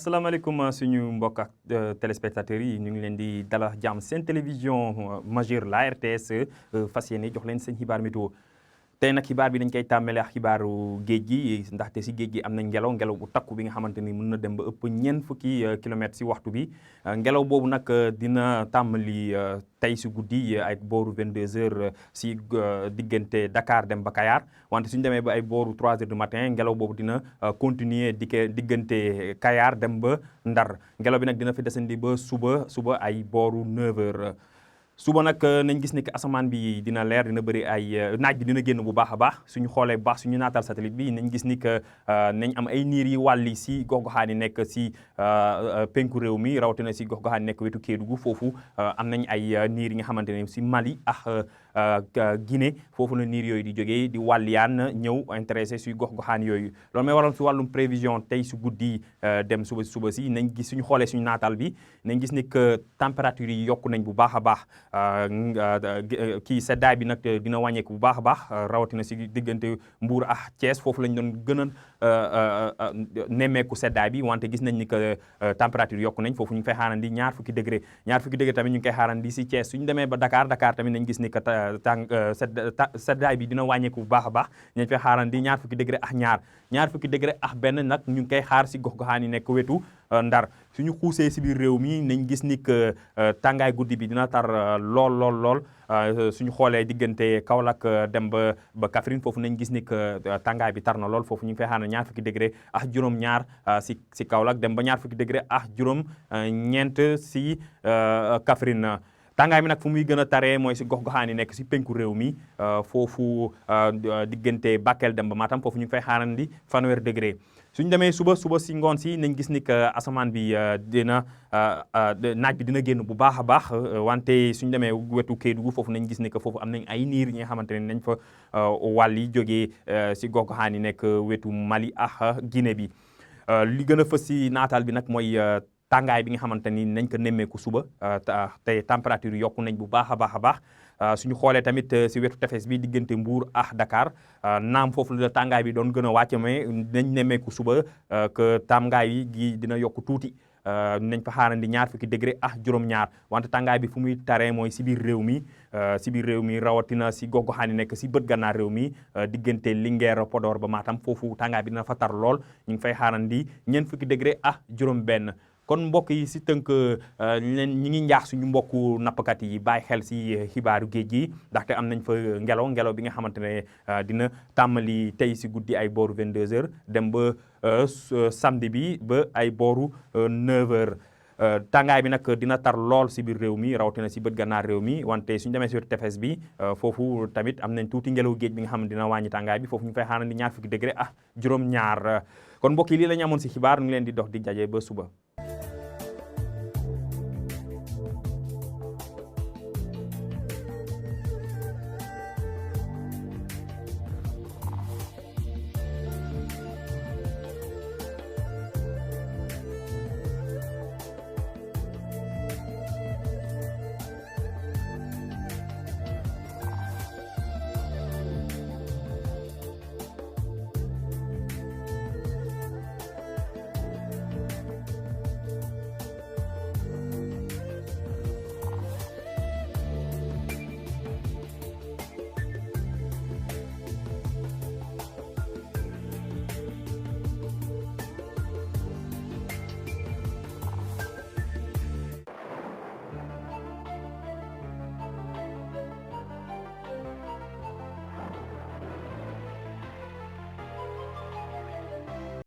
asalaamaaleykum suñu mbokk ak téléspectateurs yi ñu ngi leen di dalal jàmm seen télévision majeure la RTS fas yéene jox leen seen xibaar météo tey nag xibaar bi dañ koy tàmmale ak xibaaru géej gi ndaxte si géej gi am na ngelaw bu takku bi nga xamante ni mën na dem ba ëpp ñeent fukki kilomètres si waxtu bi ngelaw boobu nag dina tàmmali tey si guddi ay booru 22h si diggante Dakar dem ba Kayar wante suñu demee ba ay booru 3h du matin ngelaw boobu dina continuer diggante Kayar dem ba Ndar ngelaw bi nag dina fi desandi ba suba ay booru 9h. suba nag nañ gis ni que asamaan bi dina leer dina bëri ay naaj bi dina génn bu baax a baax suñu xoolee bu baax suñu naatal satellite bi nañ gis ni que nañ am ay niir yi wàlli si gox-goxaan yi nekk si penku réew mi rawatina si gox-goxaan yi nekk wetu Kédougou foofu am nañ ay niir yi nga xamante ne si Mali ak Guinée foofu la niir yooyu di jógee di wàlliyaan ñëw intéressé si gox-goxaan yooyu loolu may waral si wàllum prévision tey si guddi dem suba si nañ gis suñu xoolee suñu naatal bi nañ gis ni que température yi yokku nañ bu baax a baax kii seddaay bi nag dina wàññeeku bu baax a baax rawatina si diggante Mbour ak Thiès foofu lañ doon gën a nemmeeku seddaay bi wante gis nañ ni que température yokku nañ foofu ñu ngi fay xaarandi ñaar fukki degré tamit ñu ngi koy xaarandi si Thiès suñu demee ba Dakar tamit nañ gis ni que seddaay bi dina wàññeeku bu baax a baax ñu fay xaarandi ñaar fukki degré ak ñaar fukki degré ak benn nag ñu ngi koy xaar si gox-goxaan yi nekk wetu Ndar suñu xuusee si biir réew mi nañ gis ni que tàngaay guddi bi dina tar lool suñu xoolee diggante Kaolack dem ba Kaffrine foofu nañ gis ni que tàngaay bi tar na lool foofu ñu ngi fay xaar ñaar fukki degré ak juróom-ñaar si Kaolack dem ba ñaar fukki degré ak juróom-ñeent si Kaffrine. tàngaay bi nag fu muy gën a taree mooy si gox-goxaan yi nekk si penku réew mi foofu diggante Bakel dem ba Matam foofu ñu ngi fay xaarandi fanweer degré. suñu demee suba si ngoon si nañ gis ni que asamaan bi naaj bi dina génn bu baax a baax wante suñu demee wetu Kédougou foofu nañ gis ni que foofu am nañ ay niir yi nga xamante ne nañ fa wàll yi jógee si gox-goxaan yi nekk wetu Mali ak Guinée bi. li gën a fës si naataal bi nag mooy tàngaay bi nga xamante ni nañ ko nemmeeku suba te température yokku nañ bu baax a baax suñu xoolee tamit si wetu tefes bi diggante Mbour ak Dakar naam foofu la tàngaay bi doon gën a wàcc mais nañ nemmeeku suba que tàngaay gi dina yokku tuuti nañ fa xaarandi ñaar fukki degré ak juróom-ñaar wante tàngaay bi fu muy taree mooy si biir réew mi rawatina si gox-goxaan yi nekk si bët gànnaar réew mi diggante Linguère Podor ba Matam foofu tàngaay bi dina fa tar lool ñu ngi fay xaarandi ñeent fukki degré ak juróom-benn. kon mbokk yi si tënk ñi ngi njaax suñu mbokku nappkat yi bàyyi xel si xibaaru géej gi ndaxte am nañ fa ngelaw bi nga xamante ne dina tàmmali tey si guddi ay booru 22h dem ba samedi bi ba ay booru 9h. tàngaay bi nag dina tar lool si biir réew mi rawatina si bët gànnaar réew mi wante suñu demee si wetu tefes bi foofu tamit am nañ tuuti ngelaw géej bi nga xam ne dina wàññi tàngaay bi foofu ñu fay xaarandi ñaar fukki degré ak juróom-ñaar kon mbokk yi lii la ñu amoon si xibaar ñu ngi leen di dox di jaje ba suba.